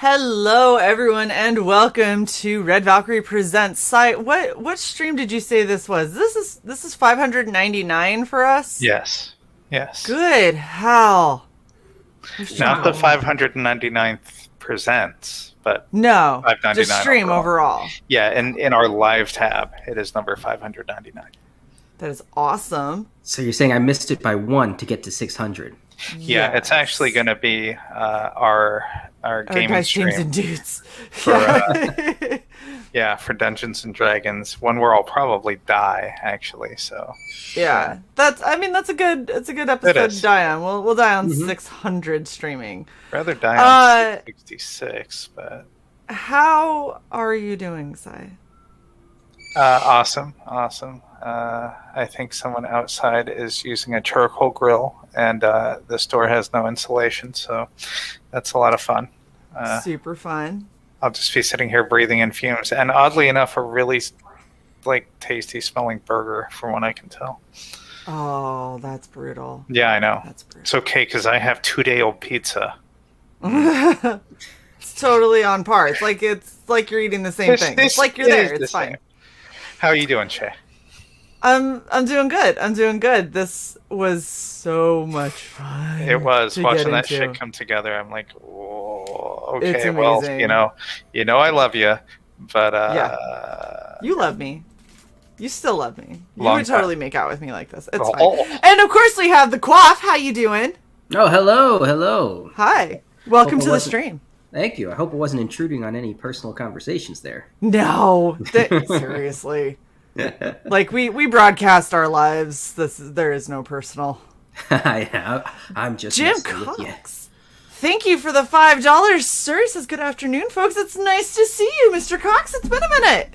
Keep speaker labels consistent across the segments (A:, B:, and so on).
A: Hello, everyone, and welcome to Red Valkyrie Presents Site. What stream did you say this was? This is 599 for us.
B: Yes.
A: Good hell.
B: Not the 599th presents, but
A: no,
B: 599
A: just stream overall.
B: Yeah, in our live tab, it is number 599.
A: That is awesome.
C: So you're saying I missed it by one to get to 600?
B: Yeah,
A: Yes.
B: it's actually going to be our gaming
A: guys,
B: stream
A: James and dudes.
B: for for Dungeons and Dragons, one where I'll probably die actually. So
A: yeah, that's a good episode to die on. We'll die on 600 streaming.
B: Rather die on 66, but
A: how are you doing, Sai?
B: awesome. I think someone outside is using a charcoal grill, and the store has no insulation, so that's a lot of fun.
A: Super fun.
B: I'll just be sitting here breathing in fumes, and oddly enough, a really tasty smelling burger, from what I can tell.
A: Oh, that's brutal.
B: Yeah, I know.
A: That's brutal.
B: It's okay because I have 2-day-old pizza.
A: It's totally on par. It's like you're eating the same thing. It's like you're there. It's fine.
B: Same. How are you doing, Shae?
A: I'm doing good. This was so much fun.
B: It was watching that
A: into.
B: shit come together. I'm like, whoa,
A: It's
B: okay, well,
A: amazing.
B: you know, I love you, but
A: Yeah. You love me. You still love me. You
B: Long
A: would totally
B: time.
A: make out with me like this. It's
B: Oh.
A: fine. And of course we have the Quaff. How you doing?
C: Oh, hello.
A: Hi. Welcome
C: Hope it
A: to the
C: wasn't-
A: stream.
C: Thank you. I hope it wasn't intruding on any personal conversations there.
A: No, seriously. Like we broadcast our lives. There is no personal.
C: I'm just
A: Jim
C: messing with you.
A: Cox, thank you for the $5, sir. He says good afternoon, folks. It's nice to see you, Mr. Cox. It's been a minute.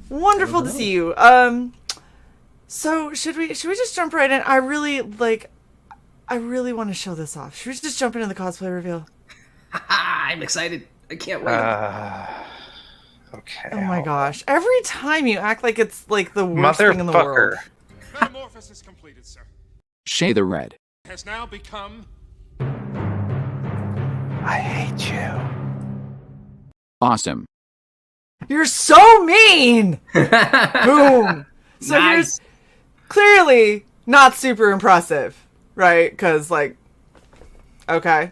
A: Wonderful to see you. So should we just jump right in? I really want to show this off. Should we just jump into the cosplay reveal?
C: I'm excited. I can't wait.
B: Okay.
A: Oh my gosh! Every time you act like it's like the worst thing in the world.
D: Metamorphosis completed, sir.
E: Shae the Red.
D: Has now become
B: I hate you.
E: Awesome.
A: You're so mean. Boom. So
C: Nice.
A: here's clearly not super impressive, right? Because okay.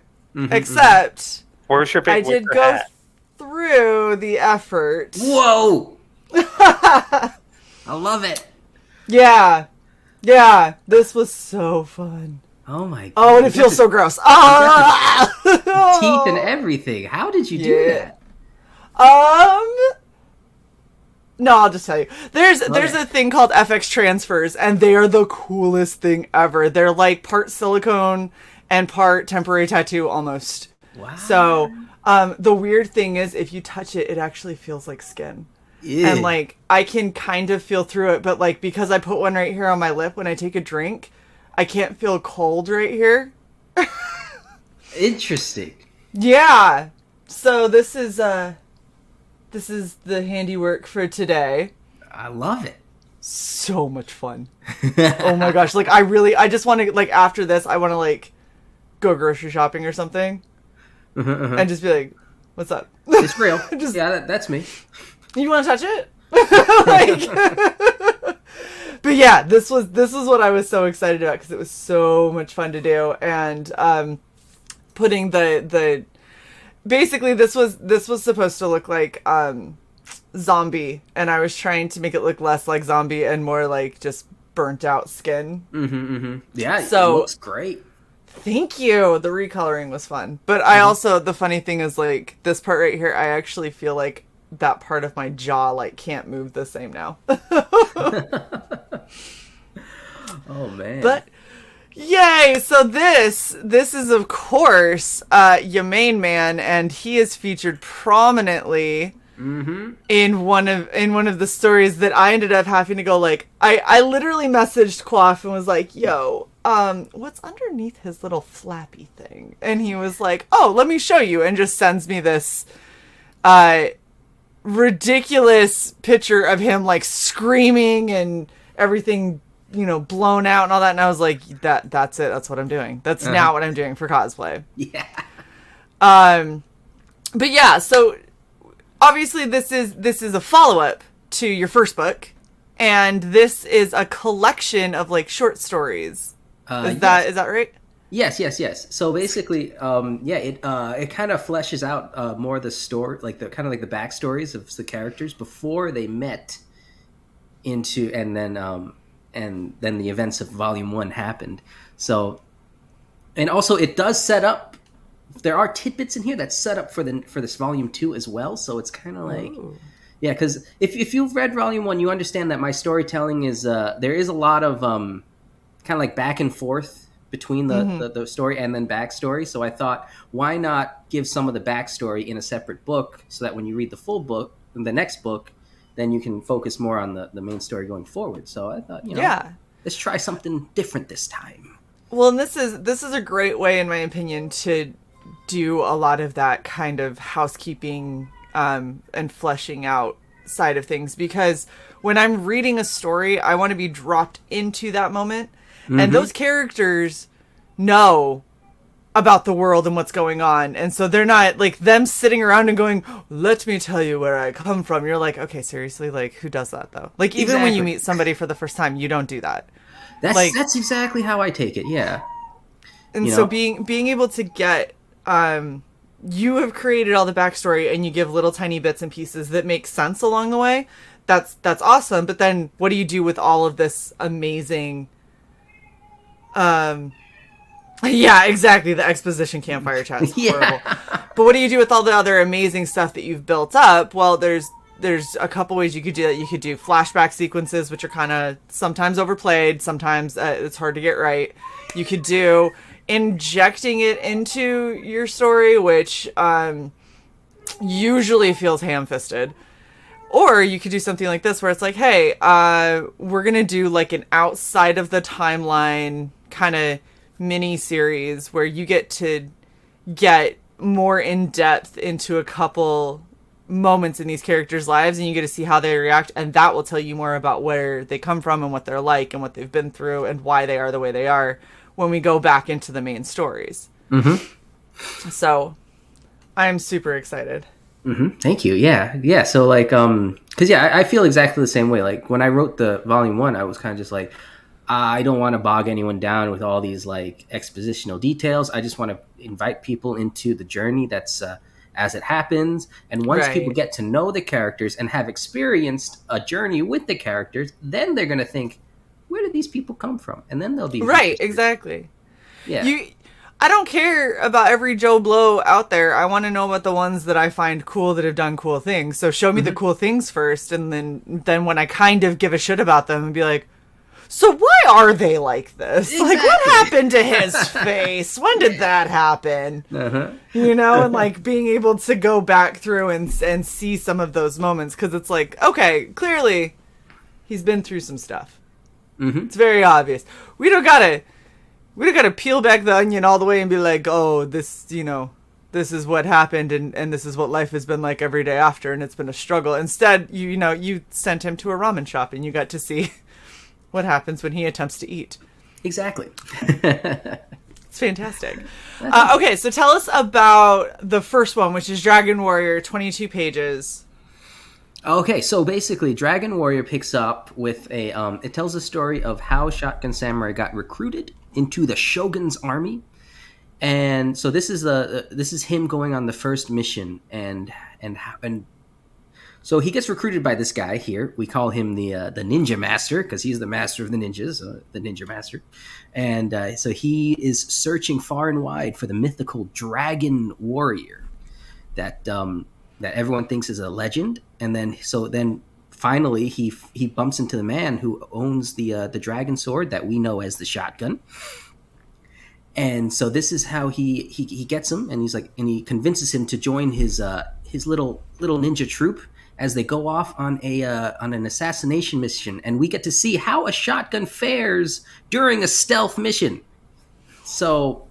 A: Except
B: Where's your big
A: I did
B: wicker
A: go
B: hat?
A: through the effort.
C: Whoa! I love it.
A: Yeah, this was so fun.
C: Oh my god.
A: Oh, and it feels so gross. Ah!
C: Teeth and everything. How did you do
A: Yeah.
C: that?
A: No, I'll just tell you. There's
C: Okay.
A: a thing called FX transfers, and they are the coolest thing ever. They're like part silicone and part temporary tattoo almost.
C: Wow.
A: So, the weird thing is, if you touch it, it actually feels like skin.
C: Ew.
A: And I can kind of feel through it, but because I put one right here on my lip when I take a drink, I can't feel cold right here.
C: Interesting.
A: Yeah. So this is the handiwork for today.
C: I love it.
A: So much fun. Oh my gosh. I just want to, after this, I want to, go grocery shopping or something. And just be like, what's up?
C: It's real.
A: Just-
C: Yeah, that's me.
A: You want to touch it? But yeah, this was what I was so excited about because it was so much fun to do, and putting the basically this was supposed to look like zombie, and I was trying to make it look less like zombie and more like just burnt out skin.
C: Yeah,
A: So-
C: it looks great.
A: Thank you. The recoloring was fun, but I also, the funny thing is this part right here, I actually feel like that part of my jaw can't move the same now.
C: Oh man.
A: But yay! So this is of course your main man, and he is featured prominently in one of the stories that I ended up having to go I literally messaged Quaff and was like, yo, what's underneath his little flappy thing? And he was like, oh, let me show you, and just sends me this ridiculous picture of him screaming and everything, blown out and all that. And I was like, that's it. That's what I'm doing. That's now what I'm doing for cosplay.
C: yeah.
A: But yeah, so obviously this is a follow-up to your first book, and this is a collection of like short stories. Is that right?
C: Yes. So basically, it kind of fleshes out more the story, like the kind of like the backstories of the characters before they met and then the events of Volume 1 happened. So, and also it does set up. There are tidbits in here that set up for this Volume 2 as well. So it's kind of like. Ooh. Yeah, because if you've read Volume 1, you understand that my storytelling is there is a lot of kind of like back and forth between the story and then backstory. So I thought, why not give some of the backstory in a separate book so that when you read the full book, the next book, then you can focus more on the main story going forward. So I thought, let's try something different this time.
A: Well, and this is a great way, in my opinion, to do a lot of that kind of housekeeping and fleshing out side of things, because when I'm reading a story, I want to be dropped into that moment, and those characters know about the world and what's going on, and so they're not like them sitting around and going, let me tell you where I come from. You're like, okay, seriously, like who does that though? Like even when you meet somebody for the first time, you don't do that.
C: That's exactly how I take it. Yeah.
A: And so being able to get you have created all the backstory and you give little tiny bits and pieces that make sense along the way. That's awesome. But then what do you do with all of this amazing, yeah, exactly. The exposition campfire chat is horrible. But what do you do with all the other amazing stuff that you've built up? Well, there's a couple ways you could do that. You could do flashback sequences, which are kind of sometimes overplayed. Sometimes it's hard to get right. You could do injecting it into your story, which usually feels ham-fisted. Or you could do something like this where it's like, hey, we're going to do like an outside of the timeline kind of mini series where you get to get more in depth into a couple moments in these characters' lives, and you get to see how they react, and that will tell you more about where they come from and what they're like and what they've been through and why they are the way they are when we go back into the main stories. So I'm super excited.
C: Thank you. Yeah. So like, cause I feel exactly the same way. Like when I wrote the Volume 1, I was kind of just like, I don't want to bog anyone down with all these like expositional details. I just want to invite people into the journey that's as it happens. And once people get to know the characters and have experienced a journey with the characters, then they're going to think, where did these people come from? And then they'll be
A: right. Exactly.
C: Yeah.
A: I don't care about every Joe Blow out there. I want to know about the ones that I find cool that have done cool things. So show me the cool things first, and then when I kind of give a shit about them and be like, so why are they like this? Exactly. Like, what happened to his face? When did that happen? And like being able to go back through and see some of those moments, because it's like, okay, clearly he's been through some stuff. It's very obvious. We don't gotta peel back the onion all the way and be like, oh, this is what happened and this is what life has been like every day after, and it's been a struggle. Instead, you sent him to a ramen shop and you got to see what happens when he attempts to eat.
C: Exactly.
A: It's fantastic. Okay, so tell us about the first one, which is Dragon Warrior, 22 pages.
C: Okay, so basically, Dragon Warrior picks up with it tells the story of how Shotgun Samurai got recruited into the Shogun's army, and so this is him going on the first mission, and so he gets recruited by this guy here. We call him the Ninja Master because he's the master of the ninjas, the Ninja Master, and so he is searching far and wide for the mythical Dragon Warrior that everyone thinks is a legend, and then finally he bumps into the man who owns the dragon sword that we know as the shotgun. And so this is how he gets him, and he convinces him to join his little ninja troop as they go off on an assassination mission, and we get to see how a shotgun fares during a stealth mission. So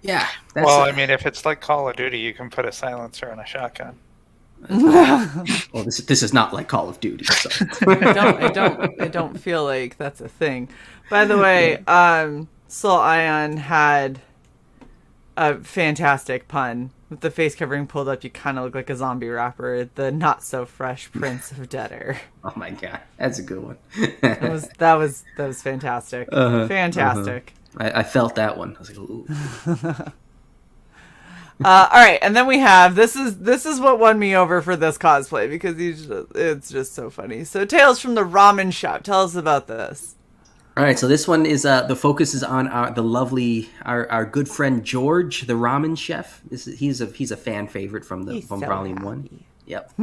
C: yeah.
B: I mean, if it's like Call of Duty, you can put a silencer in a shotgun.
C: Well, this is not like Call of Duty. So.
A: I don't feel like that's a thing. By the way, Soul Ion had a fantastic pun with the face covering pulled up, you kind of look like a zombie rapper, the not so fresh Prince of Deader.
C: Oh my god, that's a good one.
A: That was fantastic. Fantastic.
C: I felt that one. I was like, ooh.
A: All right, and then we have this is what won me over for this cosplay because it's just so funny. So Tales from the Ramen Shop. Tell us about this.
C: All right, so this one is the focus is on our good friend George, the ramen chef. He's a fan favorite from Volume 1. Yep,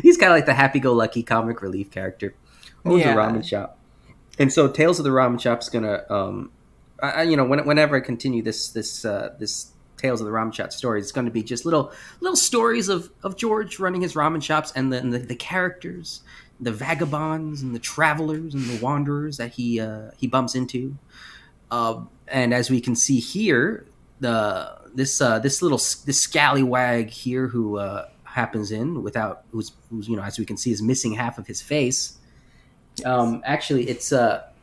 C: he's kind of like the happy-go-lucky comic relief character. Owns a ramen shop, and so Tales of the Ramen Shop is gonna whenever I continue this Tales of the Ramen Shop story, it's going to be just little stories of George running his ramen shops and the characters, the vagabonds and the travelers and the wanderers that he bumps into. And as we can see here, this scallywag here who happens in who's as we can see is missing half of his face. Actually, it's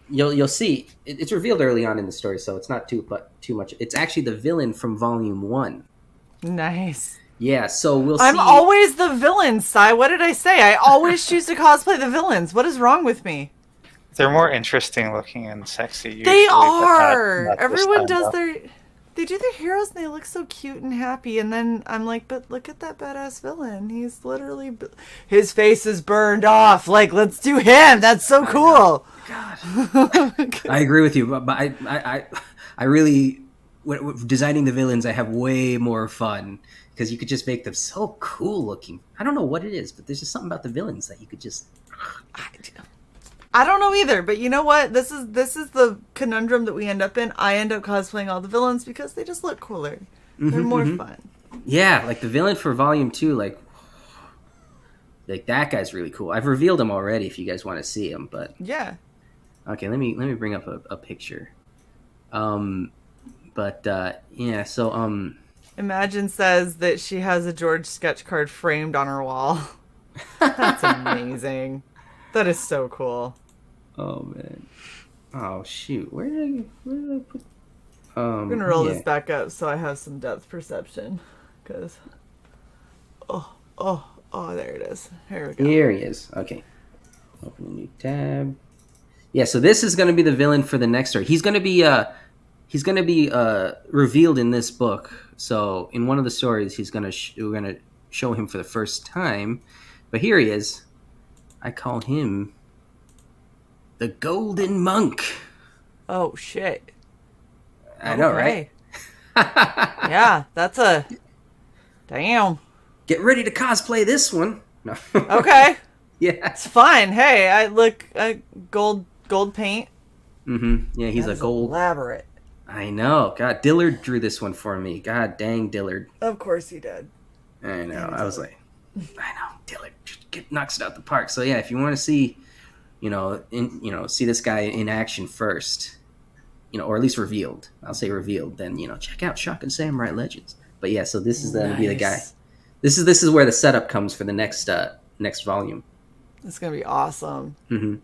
C: you'll see it's revealed early on in the story, so it's not too much. It's actually the villain from Volume 1.
A: Nice.
C: Yeah, so we'll see.
A: I'm always the villain, Sai. What did I say? I always choose to cosplay the villains. What is wrong with me?
B: They're more interesting looking and sexy. Usually,
A: They are.
B: not this
A: Everyone
B: time,
A: does
B: though.
A: they do their heroes and they look so cute and happy, and then I'm like, but look at that badass villain. He's literally his face is burned off. Like, let's do him. That's so cool.
C: God. I agree with you, but I really designing the villains, I have way more fun because you could just make them so cool looking. I don't know what it is, but there's just something about the villains that you could just.
A: I don't know either, but you know what? This is the conundrum that we end up in. I end up cosplaying all the villains because they just look cooler. They're more fun.
C: Yeah, like the villain for Volume 2, like that guy's really cool. I've revealed him already if you guys want to see him, but
A: Yeah.
C: okay, let me bring up a picture. Yeah, so
A: Imagine says that she has a George sketch card framed on her wall. That's amazing. That is so cool.
C: oh man. Oh shoot. Where did I put
A: I'm gonna roll this back up so I have some depth perception. Cause there it is. Here we go.
C: Here he is. Okay. Open a new tab. Yeah, so this is going to be the villain for the next story. He's going to be revealed in this book. So in one of the stories, we're going to show him for the first time. But here he is. I call him the Golden Monk.
A: Oh shit.
C: I know, right?
A: Yeah, that's a damn.
C: Get ready to cosplay this one. No.
A: Okay.
C: Yeah.
A: It's fine. Hey, I look gold paint.
C: Mm-hmm. Yeah, he's
A: That
C: a
A: is
C: gold.
A: elaborate.
C: I know. God, Dillard drew this one for me. God dang, Dillard.
A: Of course he did.
C: I know. I was like, I know, Dillard knocks it out the park. So yeah, if you want to see, see this guy in action first, or at least revealed. I'll say revealed. Then check out Shotgun Samurai Legends. But yeah, so this is going to be the guy. This is where the setup comes for the next volume.
A: It's gonna be awesome.
C: Mm-hmm.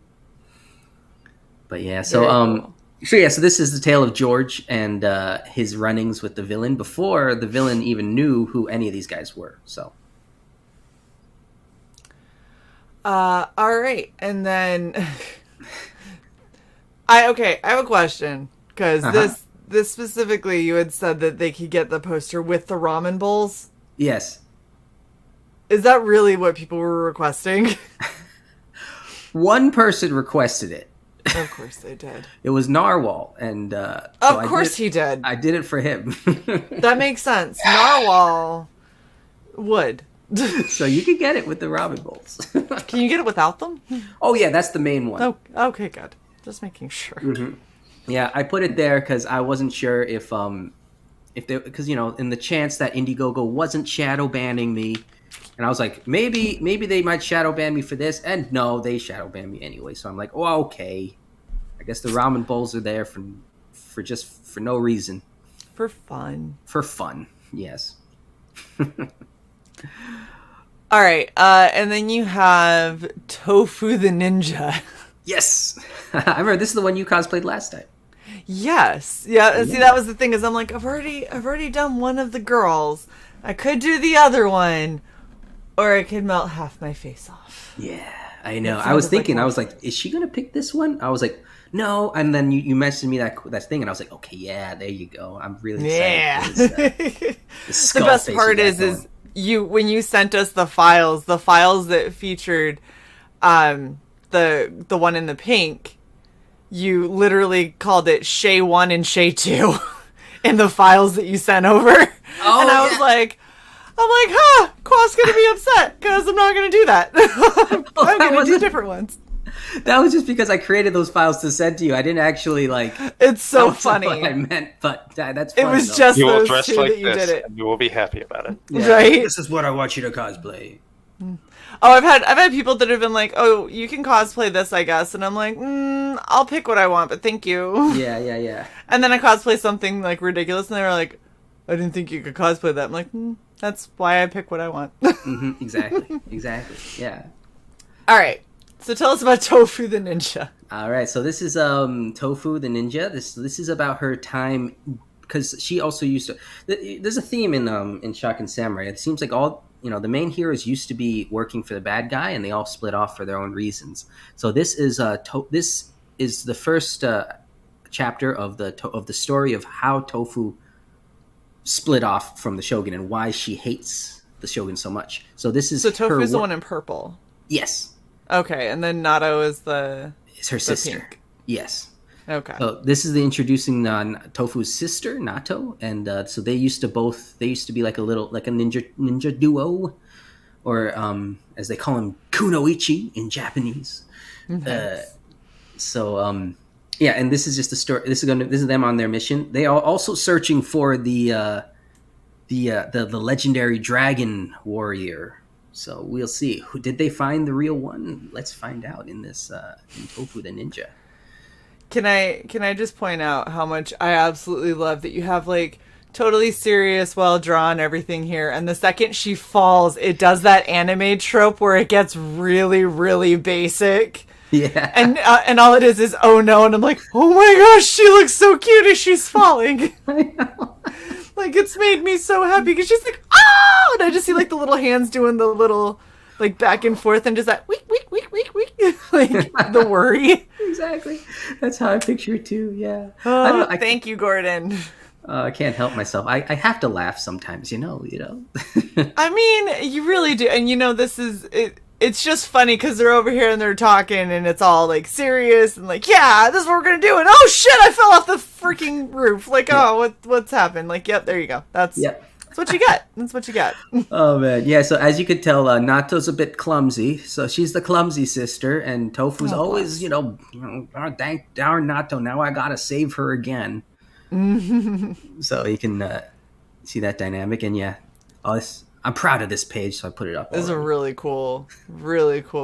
C: But yeah,
A: Very cool.
C: So this is the tale of George and his runnings with the villain before the villain even knew who any of these guys were. So.
A: All right, and then I have a question because this specifically, you had said that they could get the poster with the ramen bowls.
C: Yes.
A: Is that really what people were requesting?
C: One person requested it.
A: Of course they did.
C: It was Narwhal, and
A: of course he did.
C: I did it for him.
A: That makes sense. Narwhal would.
C: So you can get it with the ramen bowls.
A: Can you get it without them?
C: Oh yeah, that's the main one.
A: Oh, okay, good. Just making sure.
C: Mm-hmm. Yeah, I put it there because I wasn't sure if because in the chance that Indiegogo wasn't shadow banning me, and I was like, maybe they might shadow ban me for this, and no, they shadow banned me anyway. So I'm like, oh okay, I guess the ramen bowls are there for no reason.
A: For fun.
C: For fun, yes.
A: All right, and then you have Tofu the Ninja.
C: Yes, I remember this is the one you cosplayed last time.
A: Yes, yeah. See, that was the thing is I'm like I've already done one of the girls. I could do the other one, or I could melt half my face off.
C: Yeah, I know.
A: That
C: I was
A: sounded
C: thinking,
A: like
C: I was like, is she gonna pick this one? I was like, no. And then you messaged me that thing, and I was like, okay, yeah, there you go. I'm really excited.
A: Yeah.
C: For this,
A: The best part is when you sent us the files that featured the one in the pink, you literally called it Shae 1 and Shae 2 in the files that you sent over.
C: Oh,
A: and I was like, Quaff's gonna be upset because I'm not gonna do that. I'm gonna do different ones.
C: That was just because I created those files to send to you. I didn't actually like.
A: It's so
C: That's
A: funny.
C: What I meant, but that's funny,
A: It was
C: though.
A: just
B: You will
A: those
B: dress
A: two
B: like
A: that you
B: this,
A: did it.
B: and you will be happy about it.
C: Yeah.
A: Right?
C: This is what I want you to cosplay.
A: Oh, I've had people that have been like, "Oh, you can cosplay this, I guess," and I'm like, "I'll pick what I want, but thank you."
C: Yeah.
A: And then I cosplay something like ridiculous, and they were like, "I didn't think you could cosplay that." I'm like, "That's why I pick what I want."
C: Exactly. Yeah.
A: All right, so tell us about Tofu the Ninja.
C: All right, so this is Tofu the Ninja. This is about her time because she also used to. There's a theme in Shock and Samurai. It seems like all the main heroes used to be working for the bad guy, and they all split off for their own reasons. So this is the first chapter of the story of how Tofu split off from the Shogun and why she hates the Shogun so much. So this is
A: Tofu's the one in purple.
C: Yes.
A: Okay, and then Nato is
C: her sister.
A: pink.
C: Yes.
A: Okay.
C: So this is the introducing Tofu's sister, Nato, and so they used to be like a ninja duo, or as they call him, kunoichi in Japanese. Yeah, and this is just the story. This is them on their mission. They are also searching for the legendary dragon warrior. So we'll see. Did they find the real one? Let's find out in this in Tofu the Ninja.
A: Can I just point out how much I absolutely love that you have like totally serious, well drawn everything here, and the second she falls, it does that anime trope where it gets really, really basic.
C: Yeah.
A: And all it is oh no, and I'm like, oh my gosh, she looks so cute as she's falling.
C: I know.
A: Like, it's made me so happy because she's like, oh, and I just see like the little hands doing the little like back and forth and just that week, like the worry.
C: Exactly. That's how I picture it too. Yeah.
A: Oh, thank you, Gordon.
C: I can't help myself. I have to laugh sometimes, you know.
A: I mean, you really do. And this is it. It's just funny because they're over here and they're talking and it's all like serious and like, yeah, this is what we're going to do. And oh shit, I fell off the freaking roof. Like, oh, what's happened? Like, yep, there you go. That's what you get. That's what you get.
C: Oh man. Yeah. So as you could tell, Nato's a bit clumsy. So she's the clumsy sister, and Tofu's always, darn Nato. Now I got to save her again. So you can see that dynamic, and yeah, I'm proud of this page, so I put it up.
A: This is a really cool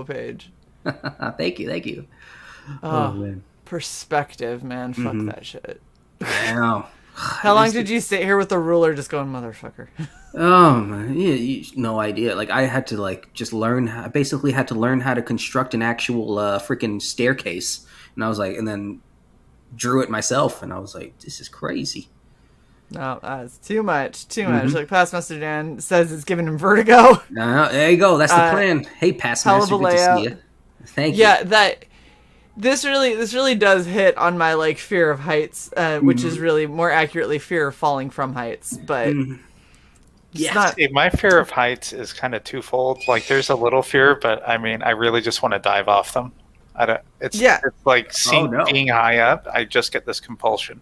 A: page.
C: Thank you.
A: Oh man. Perspective, man. Fuck that shit.
C: I know.
A: How long did you sit here with the ruler just going, motherfucker?
C: Oh man, no idea. Like I had to just learn. I basically had to learn how to construct an actual freaking staircase, and I was like, and then drew it myself, and I was like, this is crazy.
A: No, that's too much. Like Past Master Dan says, it's giving him vertigo.
C: There you go. That's the plan. Hey, Past Master, good to see you. Thank you.
A: Yeah, this really does hit on my like fear of heights, which is really more accurately fear of falling from heights. But
B: my fear of heights is kind of twofold. Like, there's a little fear, but I mean, I really just want to dive off them. It's like being high up. I just get this compulsion.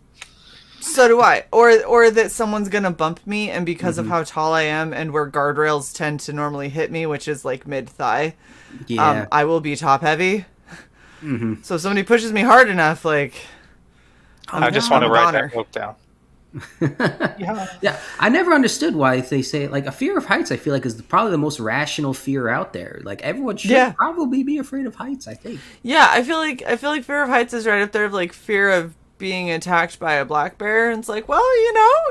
A: So do I. Or that someone's going to bump me, and because of how tall I am and where guardrails tend to normally hit me, which is like mid-thigh, I will be top-heavy. So if somebody pushes me hard enough, like...
B: I just want to ride that rope down.
C: Yeah, I never understood why they say, like, a fear of heights, I feel like, is probably the most rational fear out there. Like, everyone should probably be afraid of heights, I think.
A: Yeah, I feel like fear of heights is right up there with, like, fear of being attacked by a black bear, and it's like, well,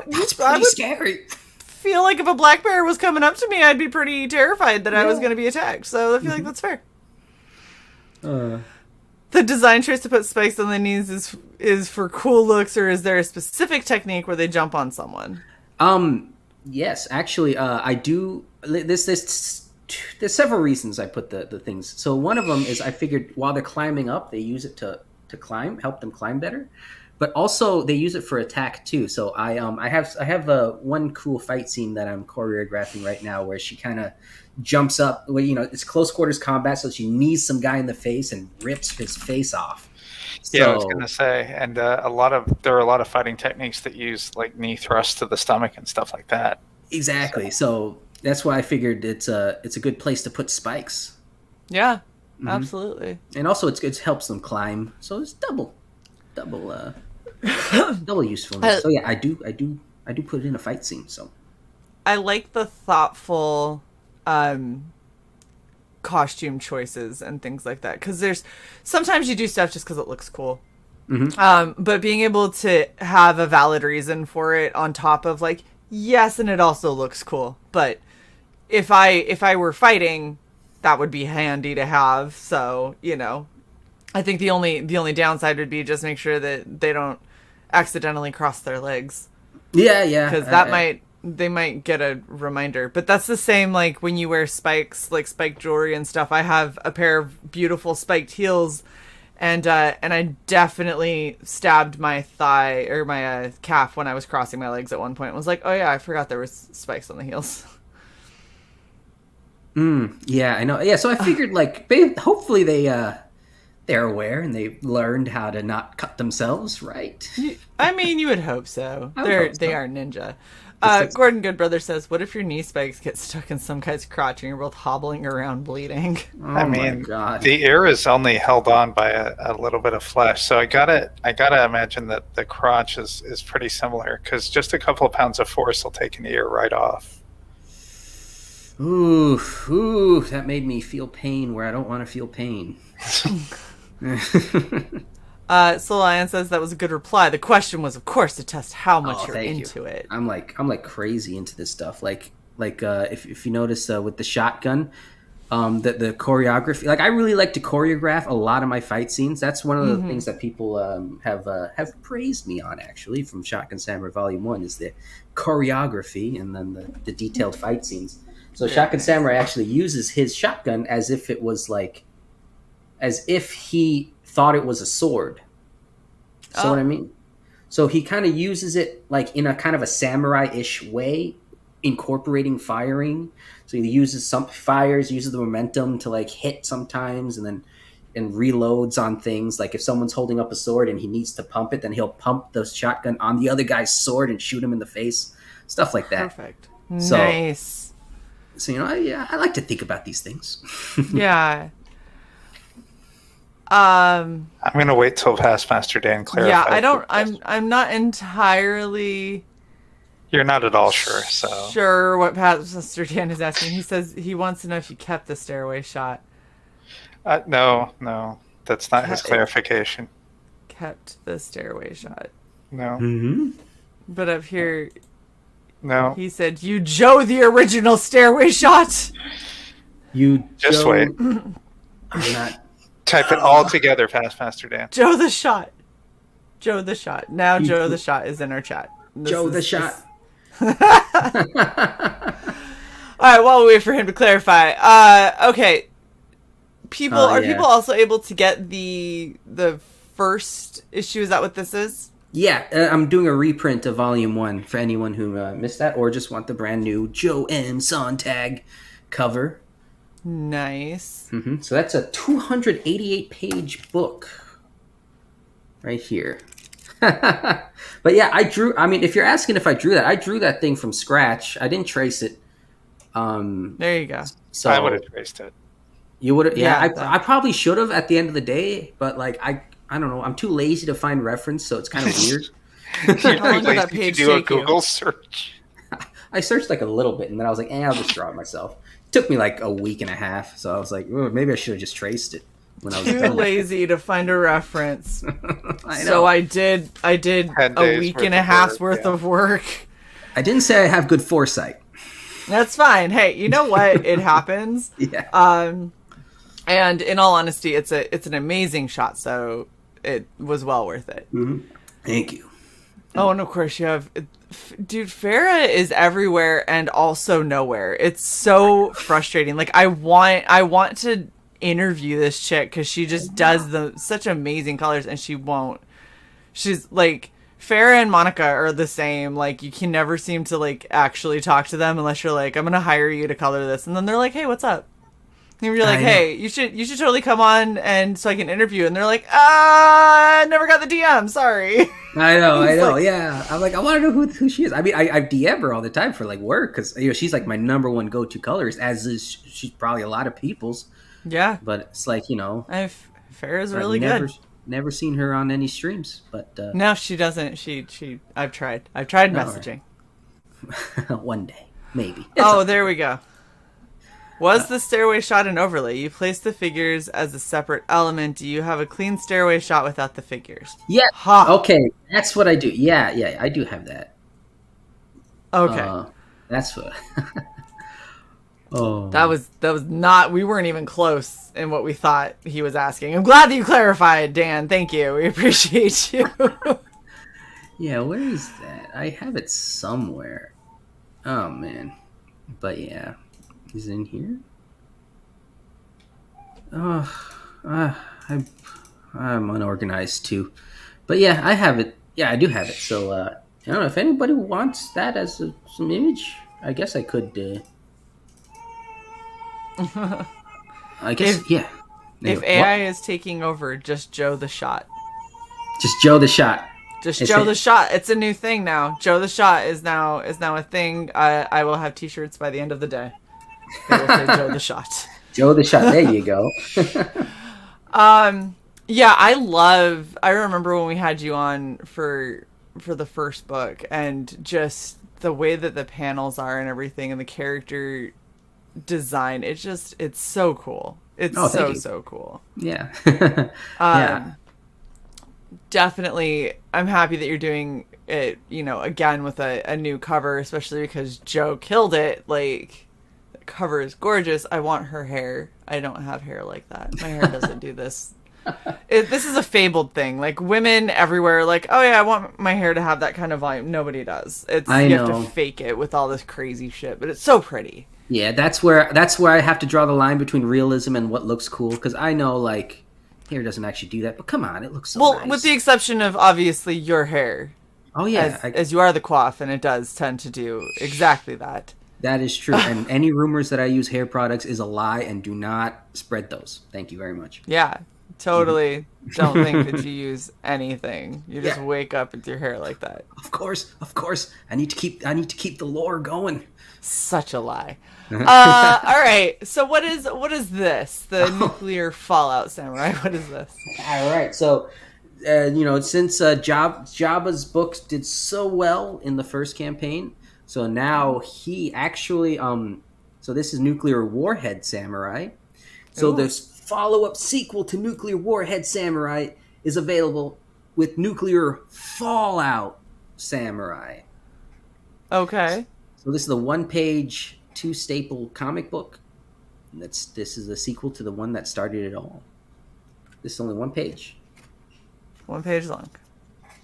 C: that's pretty scary.
A: Feel like if a black bear was coming up to me, I'd be pretty terrified that I was going to be attacked. So I feel like that's fair. The design choice to put spikes on the knees is for cool looks, or is there a specific technique where they jump on someone?
C: Yes, actually, I do. There's several reasons I put the things. So one of them is I figured while they're climbing up, they use it to climb, help them climb better. But also they use it for attack too. So I have one cool fight scene that I'm choreographing right now where she kind of jumps up. Well, it's close quarters combat, so she knees some guy in the face and rips his face off.
B: Yeah, I was gonna say, and there are a lot of fighting techniques that use like knee thrusts to the stomach and stuff like that.
C: Exactly. So that's why I figured it's a good place to put spikes.
A: Yeah, absolutely.
C: And also it helps them climb, so it's double usefulness. So yeah, I do put it in a fight scene. So
A: I like the thoughtful costume choices and things like that, because there's sometimes you do stuff just because it looks cool. But being able to have a valid reason for it on top of like, yes, and it also looks cool, but if I were fighting, that would be handy to have. So I think the only downside would be just make sure that they don't accidentally cross their legs.
C: Yeah,
A: because they might get a reminder. But that's the same like when you wear spikes, like spiked jewelry and stuff. I have a pair of beautiful spiked heels, and I definitely stabbed my thigh or my calf when I was crossing my legs at one point. I was like, oh yeah, I forgot there was spikes on the heels.
C: Yeah, I know. Yeah, so I figured like hopefully they're aware and they learned how to not cut themselves, right?
A: I mean, you would hope so. They are ninja. Gordon Goodbrother says, what if your knee spikes get stuck in some guy's crotch and you're both hobbling around bleeding?
B: I mean, the ear is only held on by a little bit of flesh, so I gotta imagine that the crotch is pretty similar, because just a couple of pounds of force will take an ear right off.
C: Ooh, that made me feel pain where I don't want to feel pain.
A: Solian says that was a good reply. The question was, of course, to test how much you're into it.
C: I'm like crazy into this stuff. Like if you notice with the shotgun, the choreography. Like I really like to choreograph a lot of my fight scenes. That's one of the things that people have praised me on, actually, from Shotgun Samurai Volume 1 is the choreography and then the detailed fight scenes. So Shotgun Samurai actually uses his shotgun as if he thought it was a sword. So what I mean? So he kind of uses it like in a kind of a samurai-ish way, incorporating firing. So he uses uses the momentum to like hit sometimes, and reloads on things. Like if someone's holding up a sword and he needs to pump it, then he'll pump the shotgun on the other guy's sword and shoot him in the face. Stuff like that.
A: Perfect. Nice.
C: So I like to think about these things.
A: Yeah.
B: I'm gonna wait till past Master Dan clarifies.
A: Yeah, I'm not entirely.
B: You're not at all sure.
A: Sure what past Master Dan is asking. He says he wants to know if you kept the stairway shot.
B: No, that's not his clarification.
A: Kept the stairway shot.
B: No.
C: Mm-hmm.
A: But up here.
B: No.
A: He said, "You Joe the original stairway shot."
C: You
B: just
C: Joe...
B: wait.
C: I'm not.
B: Type it all together, past Master Dan.
A: Joe the shot. Joe the shot. Now Joe the shot is in our chat.
C: Joe the shot.
A: All right. While we wait for him to clarify. Okay. Are people also able to get the first issue? Is that what this is?
C: Yeah, I'm doing a reprint of Volume 1 for anyone who missed that or just want the brand new Joe M. Sontag cover.
A: Nice.
C: Mm-hmm. So that's a 288-page book right here. But yeah, if you're asking if I drew that thing from scratch. I didn't trace it.
A: There you go.
B: So I would have traced it.
C: You would have? Yeah, I probably should have at the end of the day, but like I don't know. I'm too lazy to find reference, so it's kind of weird.
A: How long did that page
B: do a
A: take
B: Google
A: you?
B: search?
C: I searched like a little bit, and then I was like, I'll just draw it myself. It took me like a week and a half, so I was like, maybe I should have just traced it when I was
A: too lazy to find a reference. So I did a week and a half's worth of work.
C: I didn't say I have good foresight.
A: That's fine. Hey, you know what? It happens.
C: Yeah.
A: And in all honesty, it's an amazing shot, so it was well worth it.
C: Mm-hmm. Thank you.
A: Oh, and of course you have Dude, Farah is everywhere and also nowhere. It's so frustrating. Like I want to interview this chick because she just does such amazing colors, and she won't. She's like, Farah and Monica are the same. Like, you can never seem to like actually talk to them unless you're like, I'm gonna hire you to color this, and then they're like, hey, what's up? And you're like, hey, you should totally come on and so I can interview. And they're like, I never got the DM. Sorry.
C: I know. Like, yeah. I'm like, I want to know who she is. I mean, I DM her all the time for like work because she's like my number one go-to colorist, as is she's probably a lot of people's.
A: Yeah.
C: But it's like,
A: Farrah's really good.
C: Never seen her on any streams, but
A: no, she doesn't. I've tried messaging.
C: Right. One day, maybe.
A: There we go. Was the stairway shot an overlay? You place the figures as a separate element. Do you have a clean stairway shot without the figures?
C: Yeah. Okay, that's what I do. Yeah, I do have that.
A: Okay.
C: That's what.
A: That was not. We weren't even close in what we thought he was asking. I'm glad that you clarified, Dan. Thank you. We appreciate you.
C: Yeah, where is that? I have it somewhere. Oh man, but yeah. Is in here? I'm unorganized too, but yeah, I have it. Yeah, I do have it. So I don't know if anybody wants that as some image. I guess I could. I guess yeah.
A: If AI is taking over, just Joe the Shot.
C: Just Joe the Shot.
A: Joe the Shot. It's a new thing now. Joe the Shot is now a thing. I will have T-shirts by the end of the day. It will say Joe the Shot.
C: Joe the Shot. There you go.
A: Yeah, I remember when we had you on for the first book, and just the way that the panels are and everything, and the character design. It's so cool. It's so cool.
C: Yeah.
A: Yeah. Definitely, I'm happy that you're doing it. Again with a new cover, especially because Joe killed it. Like. Cover is gorgeous. I want her hair. I don't have hair like that. My hair doesn't do this. This is a fabled thing. Like, women everywhere are like, oh yeah, I want my hair to have that kind of volume. Nobody does. You have to fake it with all this crazy shit, but it's so pretty.
C: Yeah, that's where I have to draw the line between realism and what looks cool, because I know like hair doesn't actually do that, but come on, it looks so nice.
A: With the exception of obviously your hair.
C: Oh yeah,
A: as you are the coif, and it does tend to do exactly that.
C: That is true. And any rumors that I use hair products is a lie, and do not spread those. Thank you very much.
A: Yeah, totally. Don't think that you use anything. You just wake up with your hair like that.
C: Of course. I need to keep the lore going.
A: Such a lie. All right. So what is this? The nuclear fallout samurai. What is this? All
C: right. So since Jabba's books did so well in the first campaign, so now he actually, so this is Nuclear Warhead Samurai. So this follow-up sequel to Nuclear Warhead Samurai is available with Nuclear Fallout Samurai.
A: Okay.
C: So this is the one-page, two-staple comic book. This is the sequel to the one that started it all. This is only one page.
A: 1 page long.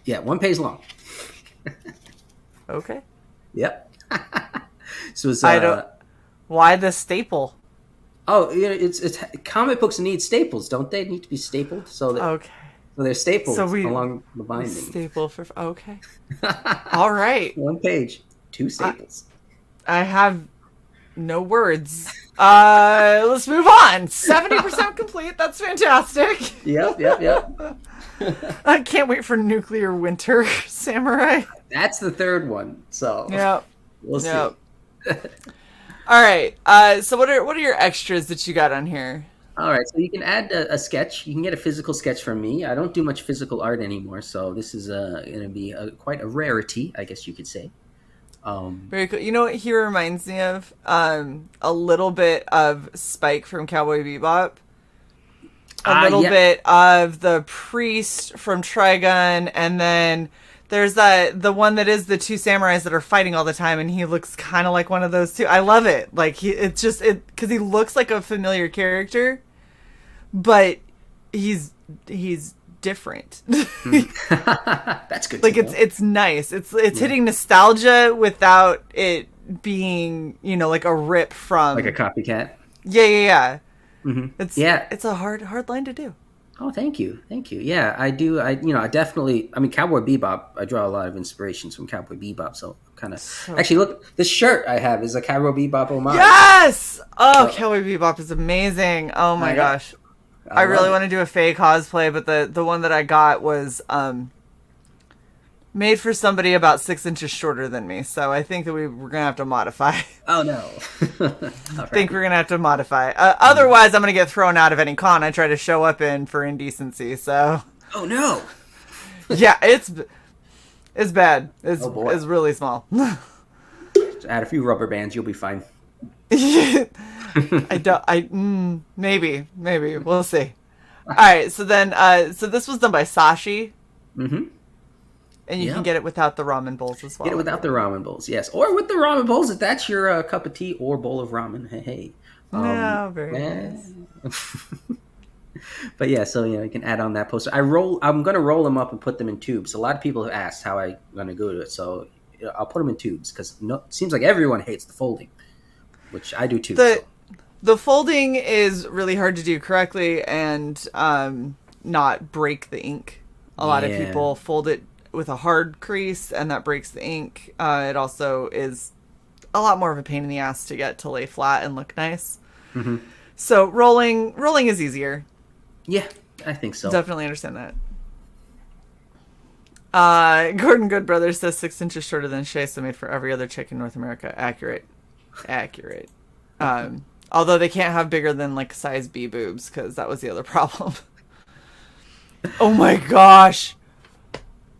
C: Yeah, 1 page long.
A: Okay.
C: Yep. So it's
A: why the staple?
C: Oh, it's comic books need staples, don't they? Need to be stapled, so they're stapled along the binding.
A: Staple for okay. All right.
C: 1 page, 2 staples.
A: I have no words. Let's move on. 70% complete. That's fantastic.
C: Yep.
A: I can't wait for Nuclear Winter Samurai.
C: That's the third one. So we'll see.
A: All right. So what are your extras that you got on here?
C: All right. So you can add a sketch. You can get a physical sketch from me. I don't do much physical art anymore, so this is going to be quite a rarity, I guess you could say.
A: Very cool. You know what he reminds me of? A little bit of Spike from Cowboy Bebop. A little bit of the priest from Trigun, and then there's the one that is the two samurais that are fighting all the time, and he looks kind of like one of those two. I love it. Like because he looks like a familiar character, but he's different.
C: That's good.
A: Like it's nice. It's hitting nostalgia without it being, you know, like a rip from
C: like a copycat.
A: Yeah.
C: Mm-hmm.
A: It's a hard line to do.
C: Oh, thank you. Yeah, I do. I definitely. I mean, Cowboy Bebop. I draw a lot of inspirations from Cowboy Bebop. So kind of. Actually, look, this shirt I have is a Cowboy Bebop homage.
A: Yes. Oh, Cowboy Bebop is amazing. Oh my gosh. I really want to do a Faye cosplay, but the one that I got was made for somebody about 6 inches shorter than me. So I think that we're gonna have to modify.
C: Oh no.
A: I think we're gonna have to modify. Otherwise, I'm gonna get thrown out of any con I try to show up in for indecency. So.
C: Oh no.
A: Yeah, it's bad. It's really small.
C: Add a few rubber bands, you'll be fine.
A: Maybe we'll see. All right, so then, so this was done by Sashi.
C: Mm-hmm.
A: And you can get it without the ramen bowls as well.
C: Get it without the ramen bowls, yes, or with the ramen bowls if that's your cup of tea or bowl of ramen. Hey.
A: Very nice.
C: But yeah, so you can add on that poster. I'm gonna roll them up and put them in tubes. A lot of people have asked how I'm gonna go to it, so I'll put them in tubes because it seems like everyone hates the folding, which I do too.
A: The folding is really hard to do correctly and not break the ink. A lot of people fold it with a hard crease, and that breaks the ink. It also is a lot more of a pain in the ass to get to lay flat and look nice.
C: Mm-hmm.
A: So rolling is easier.
C: Yeah, I think so.
A: Definitely understand that. Gordon Good Brothers says 6 inches shorter than Shae, so made for every other chick in North America. Accurate. Although they can't have bigger than like size B boobs, because that was the other problem. Oh my gosh.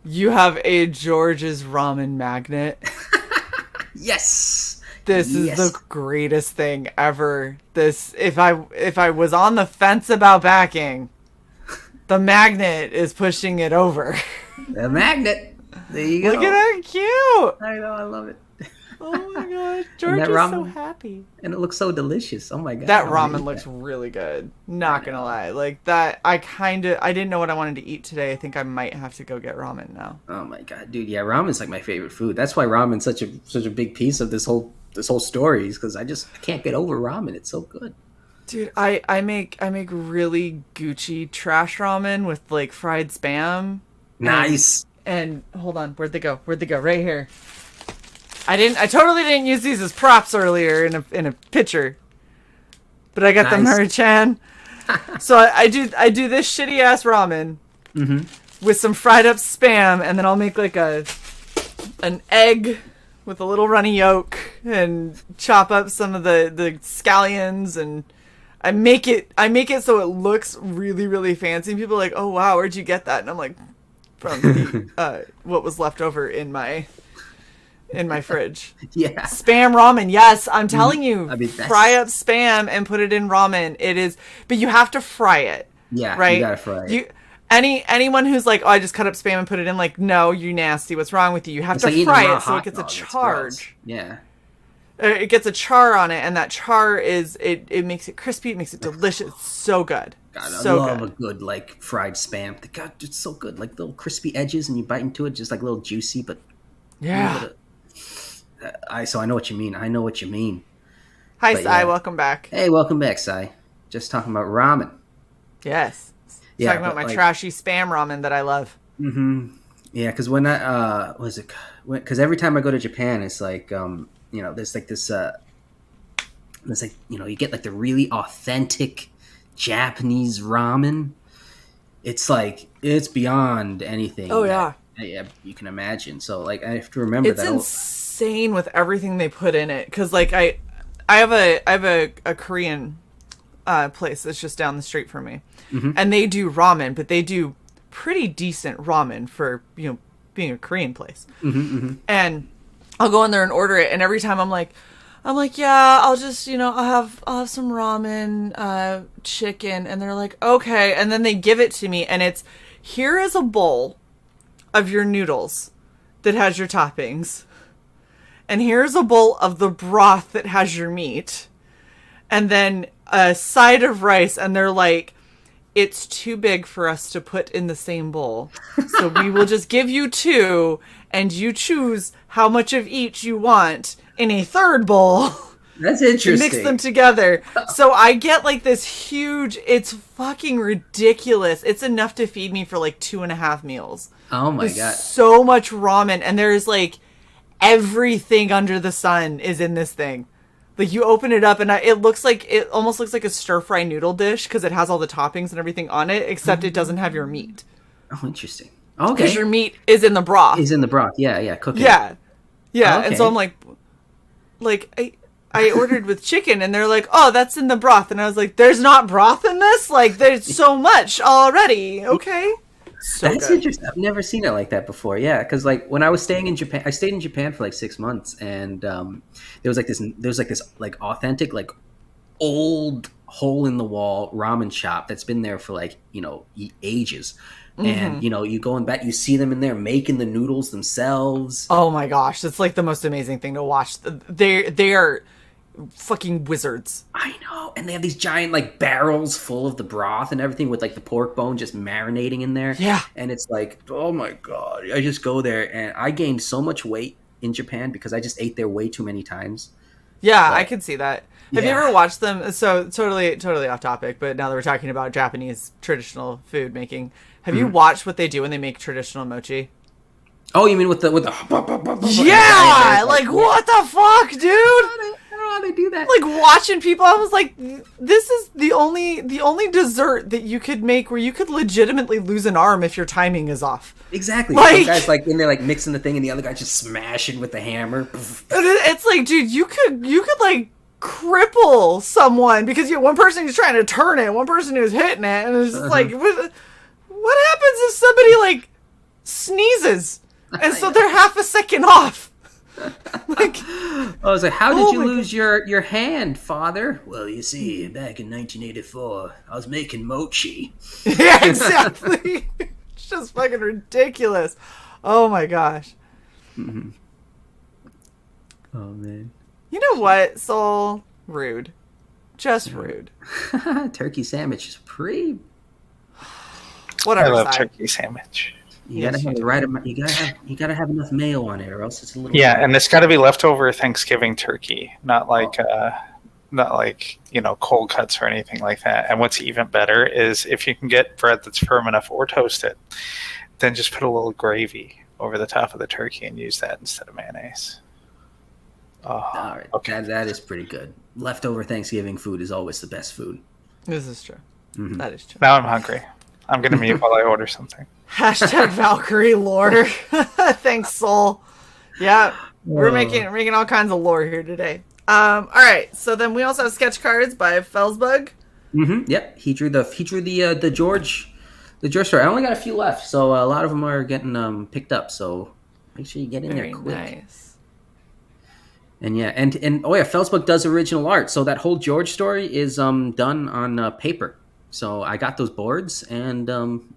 A: You have a George's ramen magnet.
C: Yes.
A: This is the greatest thing ever. If I was on the fence about backing, the magnet is pushing it over.
C: The magnet. There you go.
A: Look at how cute.
C: I know, I love it.
A: Oh my gosh, George is so happy.
C: And it looks so delicious. Oh my god.
A: That ramen looks really good. Not gonna lie. Like that, I didn't know what I wanted to eat today. I think I might have to go get ramen now.
C: Oh my god, dude, yeah, ramen's like my favorite food. That's why ramen's such a big piece of this whole story, is because I can't get over ramen. It's so good.
A: Dude, I make really Gucci trash ramen with like fried Spam.
C: Nice.
A: And hold on, where'd they go? Right here. I totally didn't use these as props earlier in a picture, but I got the Murchan. So I do this shitty ass ramen with some fried up Spam, and then I'll make like an egg with a little runny yolk and chop up some of the scallions, and I make it so it looks really, really fancy. And people are like, "Oh wow, where'd you get that?" And I'm like, from the what was left over in my fridge.
C: Yeah.
A: Spam ramen. Yes, I'm telling you. I mean, fry up Spam and put it in ramen. It is, but you have to fry it.
C: Yeah,
A: right?
C: You gotta fry it.
A: Anyone who's like, "Oh, I just cut up Spam and put it in," like, no, you nasty. What's wrong with you? You have to fry it so it gets a charge.
C: Yeah.
A: It gets a char on it, and that char it makes it crispy. It makes it delicious. It's so good.
C: God, I love a good like fried Spam. God, it's so good. Like little crispy edges, and you bite into it, just like a little juicy, but
A: yeah.
C: So I know what you mean.
A: Hi, Sai. Welcome back.
C: Hey, welcome back, Sai. Just talking about ramen.
A: Yes. Talking about my trashy Spam ramen that I love.
C: Mm-hmm. Yeah, because when because every time I go to Japan, it's like there's like this it's like you get like the really authentic Japanese ramen. It's like it's beyond anything.
A: Oh yeah.
C: You can imagine. So like I have to remember
A: it's insane with everything they put in it, because like I have a Korean place that's just down the street from me, and they do ramen, but they do pretty decent ramen for being a Korean place. And I'll go in there and order it, and every time I'm like, yeah, I'll just I'll have some ramen, chicken, and they're like, okay, and then they give it to me, and it's, here is a bowl of your noodles that has your toppings, and here's a bowl of the broth that has your meat, and then a side of rice, and they're like, it's too big for us to put in the same bowl. So we will just give you 2, and you choose how much of each you want in a third bowl.
C: That's interesting.
A: Mix them together. So I get like this huge, it's fucking ridiculous. It's enough to feed me for like 2.5 meals.
C: Oh my God.
A: So much ramen. And there's like everything under the sun is in this thing. Like you open it up and it almost looks like a stir fry noodle dish because it has all the toppings and everything on it, except it doesn't have your meat.
C: Oh, interesting. Okay.
A: Because your meat is in the broth.
C: Is in the broth. Yeah. Cooking.
A: Yeah. Yeah.
C: Okay.
A: And so I'm like, I ordered with chicken and they're like, oh, that's in the broth. And I was like, there's not broth in this? Like, there's so much already. Okay. So
C: that's
A: good.
C: Interesting. I've never seen it like that before. Yeah. Because like when I was staying in Japan, I stayed in Japan for like 6 months, and there was like this like authentic, like old hole in the wall ramen shop that's been there for like, ages. Mm-hmm. And, you going back, you see them in there making the noodles themselves.
A: Oh my gosh. It's like the most amazing thing to watch. They are fucking wizards.
C: I know. And they have these giant like barrels full of the broth and everything with like the pork bone just marinating in there.
A: Yeah.
C: And it's like, oh my God. I just go there and I gained so much weight in Japan because I just ate there way too many times.
A: Yeah, I can see that. Have you ever watched them? So totally off topic, but now that we're talking about Japanese traditional food making, have you watched what they do when they make traditional mochi?
C: Oh, you mean with the
A: yeah, like what the fuck, dude?
C: I don't know how they do that.
A: Like watching people, I was like, this is the only dessert that you could make where you could legitimately lose an arm if your timing is off.
C: Exactly.
A: Like,
C: some guy's like in there like mixing the thing, and the other guy just smashing with the hammer.
A: It's like, dude, you could like cripple someone because you one person who's trying to turn it, one person who's hitting it, and it's just like, what happens if somebody like sneezes and so they're half a second off? Like,
C: I was like, how did you lose your hand, father? Well, you see, back in 1984, I was making mochi.
A: Yeah, exactly. It's just fucking ridiculous. Oh my gosh.
C: Mm-hmm. Oh man.
A: You know what, Soul? Rude. Just rude.
C: Turkey sandwich is pretty.
A: Whatever.
B: I love turkey sandwich.
C: You gotta have the right amount. You gotta have enough mayo on it, or else it's a little.
B: Yeah, and it's got to be leftover Thanksgiving turkey, not like cold cuts or anything like that. And what's even better is if you can get bread that's firm enough or toast it, then just put a little gravy over the top of the turkey and use that instead of mayonnaise. Oh,
C: all right, okay, that is pretty good. Leftover Thanksgiving food is always the best food.
A: This is true. Mm-hmm. That is true.
B: Now I'm hungry. I'm gonna mute while I order something.
A: Hashtag Valkyrie lore. Thanks, Soul. Yeah, we're making all kinds of lore here today. All right, so then we also have sketch cards by Felsbug.
C: Mm-hmm. Yep, he drew the George story. I only got a few left, so a lot of them are getting picked up. So make sure you get in there quick. Nice. And yeah, and Felsbug does original art. So that whole George story is done on paper. So I got those boards, and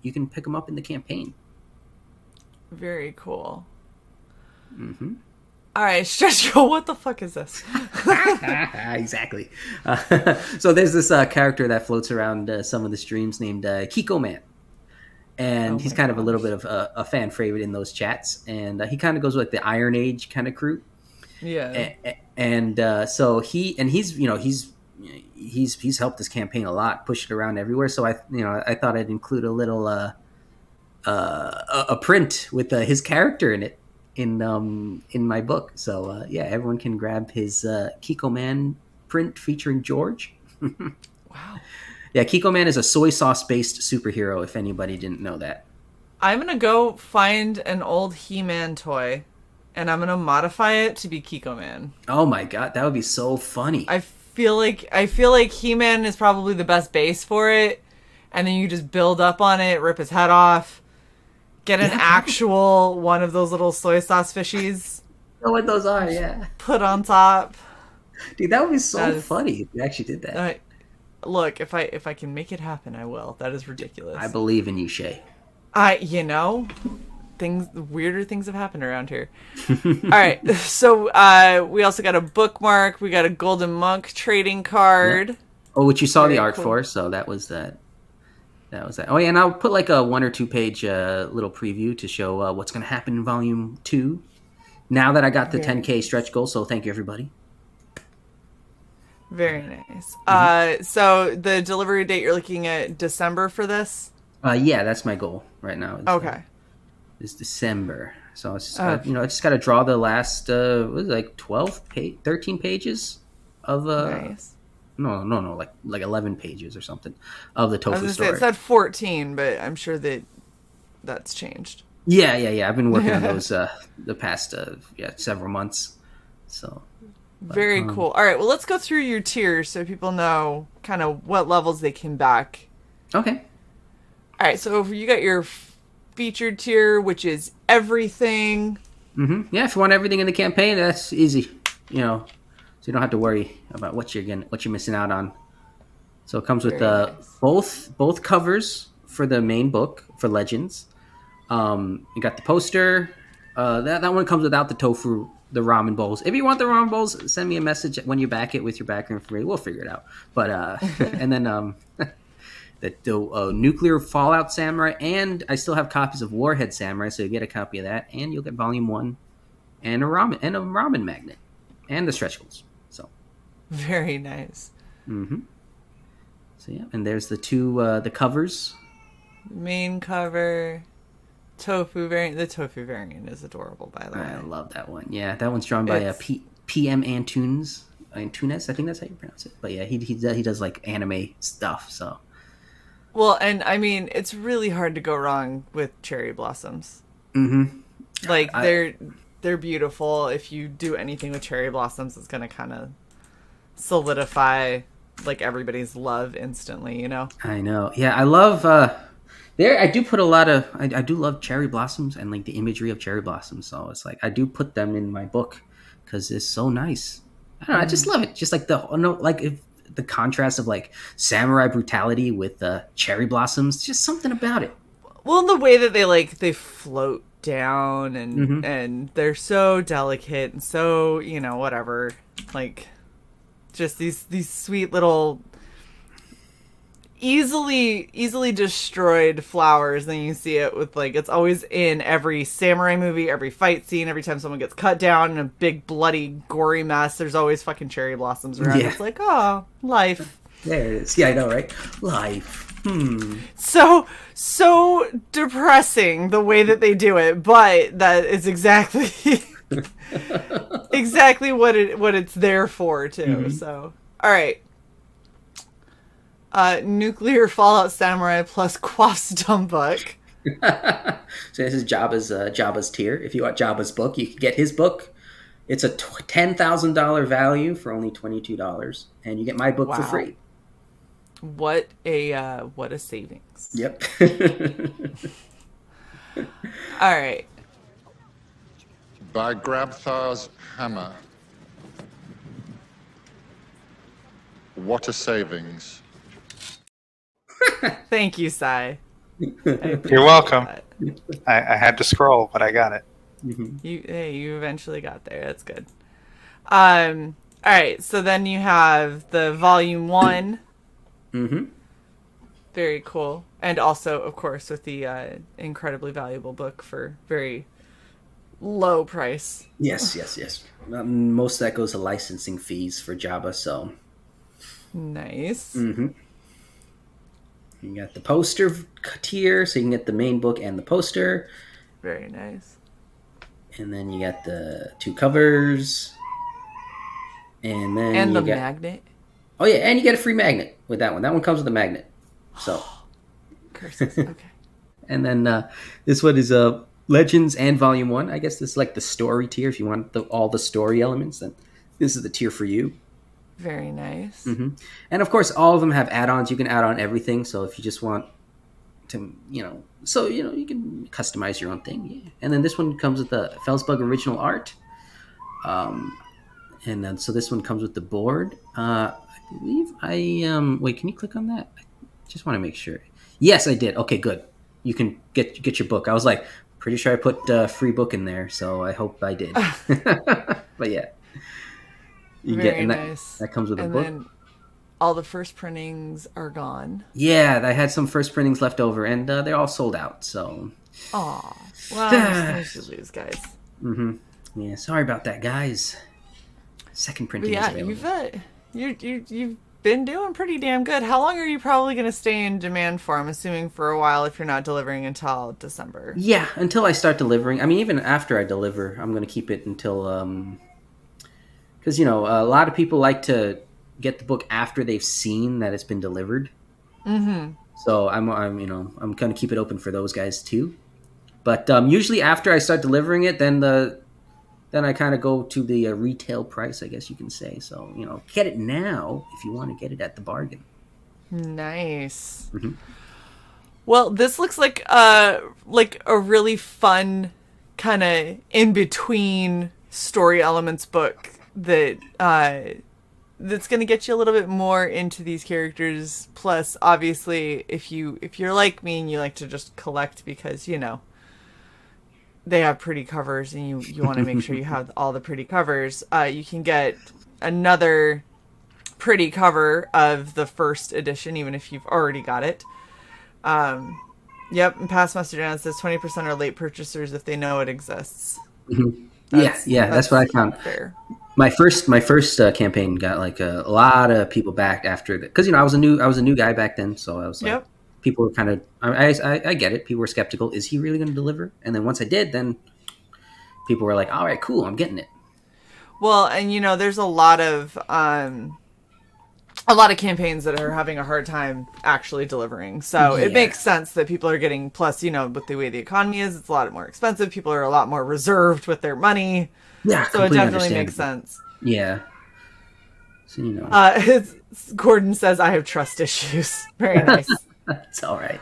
C: you can pick them up in the campaign.
A: Very cool.
C: Mm-hmm.
A: All right, Stretch Goal, what the fuck is this?
C: Exactly. So there's this character that floats around some of the streams named Kiko Man. And he's kind of a little bit of a fan favorite in those chats. And he kind of goes with the Iron Age kind of crew.
A: Yeah.
C: And so he's helped this campaign a lot, pushed it around everywhere. So I thought I'd include a little a print with his character in it in my book. So everyone can grab his Kiko Man print featuring George.
A: Wow.
C: Yeah, Kiko Man is a soy sauce based superhero. If anybody didn't know that,
A: I'm gonna go find an old He-Man toy, and I'm gonna modify it to be Kiko Man.
C: Oh my god, that would be so funny.
A: I feel like He-Man is probably the best base for it, and then you just build up on it, rip his head off, get an actual one of those little soy sauce fishies.
C: I know what those are, yeah.
A: Put on top.
C: Dude, that would be so funny if you actually did that.
A: Look, if I can make it happen, I will. That is ridiculous.
C: I believe in you, Shae.
A: Weirder things have happened around here. All right, so we also got a bookmark. We got a Golden Monk trading card.
C: Yeah. Oh, which you saw the art for, so that was that was that. Oh yeah, and I'll put like a 1 or 2 page little preview to show what's going to happen in Volume 2. Now that I got the 10K stretch goal, so thank you everybody.
A: Very nice. So the delivery date, you're looking at December for this?
C: Yeah, that's my goal right now.
A: Okay.
C: It's December. So it's just I just got to draw the last, what was it, like 13 pages of
A: nice.
C: No, like 11 pages or something of the tofu story.
A: It said 14, but I'm sure that's changed.
C: Yeah. I've been working on those the past several months. So
A: very cool. All right, well, let's go through your tiers so people know kind of what levels they can back.
C: Okay.
A: All right, so you got your featured tier, which is everything.
C: Mm-hmm. Yeah, if you want everything in the campaign, that's easy. So you don't have to worry about what you're missing out on. So it comes with both covers for the main book for Legends. You got the poster. That one comes without the tofu, the ramen bowls. If you want the ramen bowls, send me a message when you back it with your backer information. We'll figure it out. But and then the Nuclear Fallout Samurai, and I still have copies of Warhead Samurai, so you get a copy of that, and you'll get Volume 1 and a ramen magnet and the stretch goals. So
A: very nice.
C: Mm-hmm. So yeah, and there's the two the covers.
A: Main cover. Tofu variant. The tofu variant is adorable, by the way.
C: I love that one. Yeah, that one's drawn by PM Antunes. Antunes, I think that's how you pronounce it. But yeah, he does like anime stuff. So.
A: Well, and I mean, it's really hard to go wrong with cherry blossoms.
C: Mm-hmm.
A: Like they're beautiful. If you do anything with cherry blossoms, it's gonna kind of solidify like everybody's love instantly.
C: I know. Yeah, I love. I do put a lot of. I do love cherry blossoms and like the imagery of cherry blossoms. So it's like I do put them in my book because it's so nice. I don't know. I just love it. Just like the contrast of like samurai brutality with cherry blossoms. Just something about it.
A: Well, the way that they float down and they're so delicate and so whatever, like just these sweet little. Easily destroyed flowers. Then you see it with it's always in every samurai movie, every fight scene, every time someone gets cut down in a big bloody gory mess, there's always fucking cherry blossoms around. Yeah. It's like, oh, life.
C: There it is. Yeah, I know, right? Life.
A: So depressing the way that they do it, but that is exactly exactly what it's there for too. So all right. Nuclear Fallout Samurai plus Quaff's Dumbbuck.
C: So this is Jabba's tier. If you want Jabba's book, you can get his book. It's a $10,000 value for only $22, and you get my book for free.
A: What a savings.
C: Yep.
A: All right.
F: By Grabthar's hammer. What a savings.
A: Thank you, Sai.
B: You're welcome. I had to scroll, but I got it.
A: You eventually got there. That's good. All right, so then you have the Volume 1. Very cool. And also, of course, with the incredibly valuable book for very low price.
C: Yes. Most of that goes to licensing fees for Jabba, so.
A: Nice.
C: You got the poster tier, so you can get the main book and the poster.
A: Very nice.
C: And then you got the two covers. And then
A: the magnet.
C: Oh yeah, and you get a free magnet with that one. That one comes with a magnet. So
A: curses. Okay.
C: And then this one is Legends and Volume 1. I guess this is like the story tier. If you want all the story elements, then this is the tier for you.
A: Very nice.
C: And of course, all of them have add-ons. You can add on everything. So if you just want to, you can customize your own thing. Yeah. And then this one comes with the Felsbug original art. And then so this one comes with the board. I believe wait, can you click on that? I just want to make sure. Yes, I did. Okay, good. You can get your book. I was like, pretty sure I put free book in there, so I hope I did. But yeah.
A: Very nice.
C: That comes with a book.
A: all the first printings are gone.
C: Yeah, I had some first printings left over, and they're all sold out. So,
A: Aw, well, there's lose, guys.
C: Yeah, sorry about that, guys. Second printing is available.
A: You've been doing pretty damn good. How long are you probably going to stay in demand for? I'm assuming for a while if you're not delivering until December.
C: Yeah, until I start delivering. I mean, even after I deliver, I'm going to keep it until because a lot of people like to get the book after they've seen that it's been delivered. So I'm going to keep it open for those guys too. But usually after I start delivering it, then I kind of go to the retail price, I guess you can say. So get it now if you want to get it at the bargain.
A: Nice. Well, this looks like a really fun kind of in between story elements book that that's going to get you a little bit more into these characters. Plus, obviously, if you're like me and you like to just collect because they have pretty covers and you want to make sure you have all the pretty covers, you can get another pretty cover of the first edition, even if you've already got it. Yep, and Past Master Dan says 20% are late purchasers if they know it exists.
C: That's what I found.
A: Fair.
C: My first campaign got like a lot of people back after that because I was a new guy back then, so I was like, people were kind of I get it. People were skeptical. Is he really going to deliver? And then once I did, then people were like, all right, cool, I'm getting it.
A: Well, and there's a lot of campaigns that are having a hard time actually delivering. So it makes sense that people are getting, plus, with the way the economy is, it's a lot more expensive. People are a lot more reserved with their money.
C: Yeah,
A: so it definitely makes sense.
C: Yeah. So,
A: Gordon says, I have trust issues. Very nice.
C: It's all right.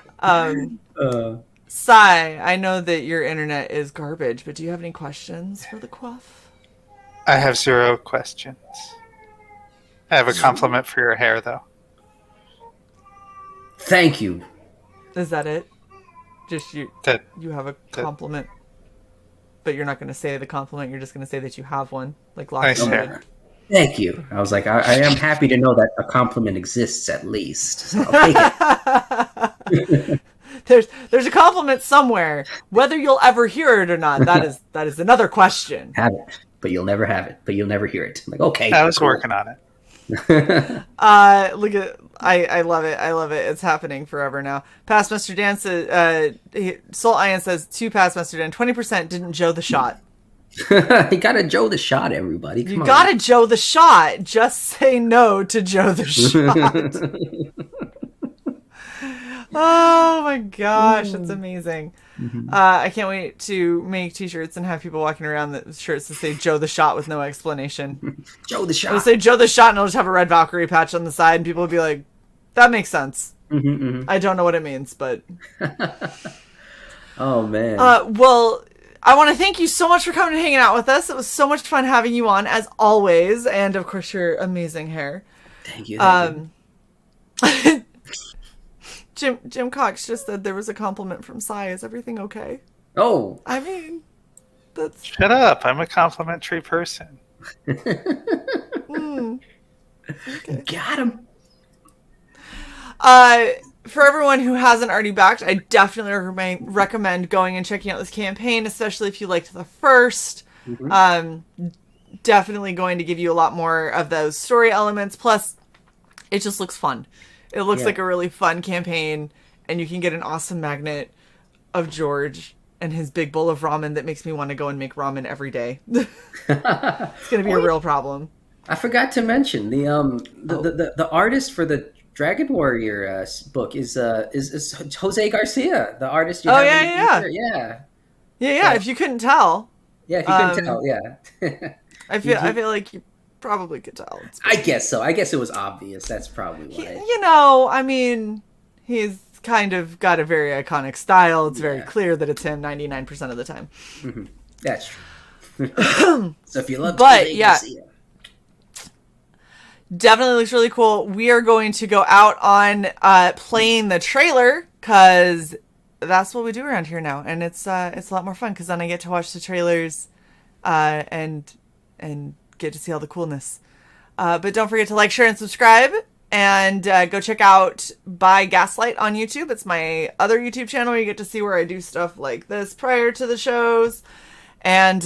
A: Sai, I know that your internet is garbage, but do you have any questions for the Quaff?
B: I have 0 questions. I have a compliment for your hair, though.
C: Thank you.
A: Is that it? Just you have a compliment, but you're not going to say the compliment. You're just going to say that you have one, like
B: nice hair.
C: Thank you. I was like, I am happy to know that a compliment exists at least. So I'll take it.
A: There's a compliment somewhere. Whether you'll ever hear it or not, that is another question.
C: Have it, but you'll never have it. But you'll never hear it. I'm like, okay,
B: I was working on it.
A: Look at I love it. I love it. It's happening forever now. Past Master Dan says, Soul Iron says, to Past Master Dan, 20% didn't Joe the shot.
C: You gotta Joe the shot, everybody.
A: You gotta Joe the shot. Just say no to Joe the shot. Oh my gosh, that's amazing. I can't wait to make t-shirts and have people walking around with shirts that say Joe the Shot with no explanation.
C: Joe the Shot.
A: I'll say Joe the Shot and I'll just have a red Valkyrie patch on the side and people will be like, that makes sense. I don't know what it means, but...
C: Oh, man.
A: Well, I want to thank you so much for coming and hanging out with us. It was so much fun having you on, as always. And, of course, your amazing hair.
C: Thank you.
A: Jim Cox just said there was a compliment from Sai. Is everything okay?
C: Oh.
A: I mean, that's...
B: Shut up. I'm a complimentary person.
A: Okay.
C: Got him.
A: For everyone who hasn't already backed, I definitely recommend going and checking out this campaign, especially if you liked the first. Definitely going to give you a lot more of those story elements. Plus, it just looks fun. It looks like a really fun campaign, and you can get an awesome magnet of George and his big bowl of ramen that makes me want to go and make ramen every day. It's going to be a real problem.
C: I forgot to mention the artist for the Dragon Warrior book is Jose Garcia, the artist.
A: Yeah.
C: So,
A: if you couldn't tell.
C: Yeah, if you couldn't tell, yeah.
A: I feel like you probably could tell.
C: I guess so. I guess it was obvious. That's probably why.
A: I mean, he's kind of got a very iconic style. It's very clear that it's him 99% of the time.
C: That's true. So if you love
A: Garcia. Definitely looks really cool. We are going to go out on playing the trailer because that's what we do around here now, and it's a lot more fun because then I get to watch the trailers and get to see all the coolness. But don't forget to like, share, and subscribe, And go check out By Gaslight on YouTube. It's my other YouTube channel where you get to see where I do stuff like this prior to the shows. And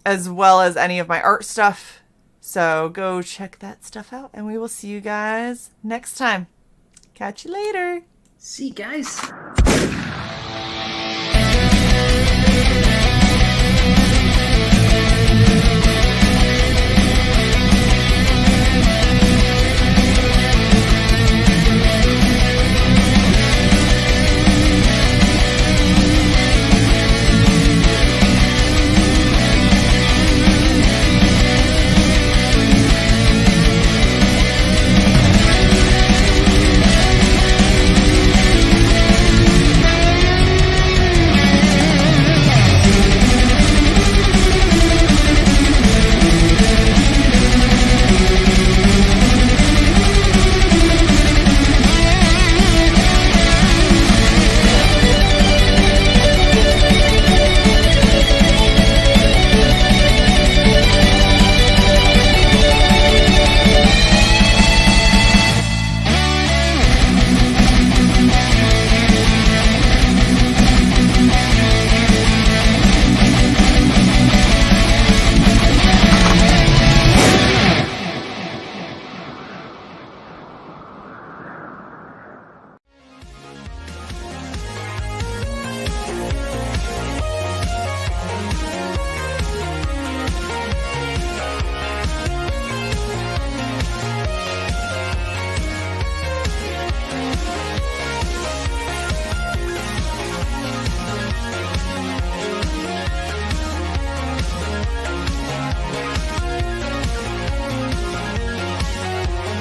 A: as well as any of my art stuff. So go check that stuff out. And we will see you guys next time. Catch you later.
C: See you guys.